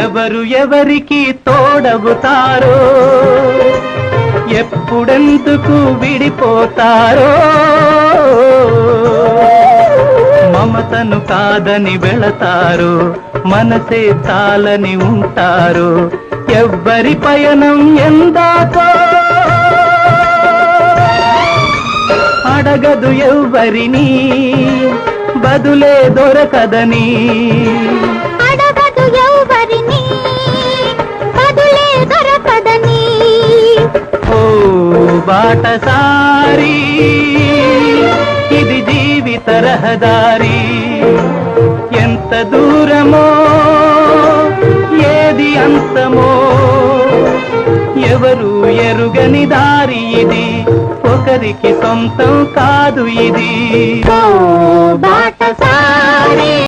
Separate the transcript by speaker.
Speaker 1: ఎవరు ఎవరికి తోడవుతారో ఎప్పుడెందుకు విడిపోతారో మమతను కాదని వెళతారు మనసే చాలని ఉంటారు ఎవ్వరి పయనం ఎందాకో అడగదు ఎవ్వరిని బదులే దొరకదని
Speaker 2: అడగదు ఎవ్వరిని బదులే దొరకదని
Speaker 1: ఓ బాటసారి ఇది జీవిత రహదారి ఎంత దూరమో ఏది అంతమో ఎవరు ఎరుగని దారి ఇది ఒకరికి సొంతం కాదు ఇది
Speaker 2: ఓ బాట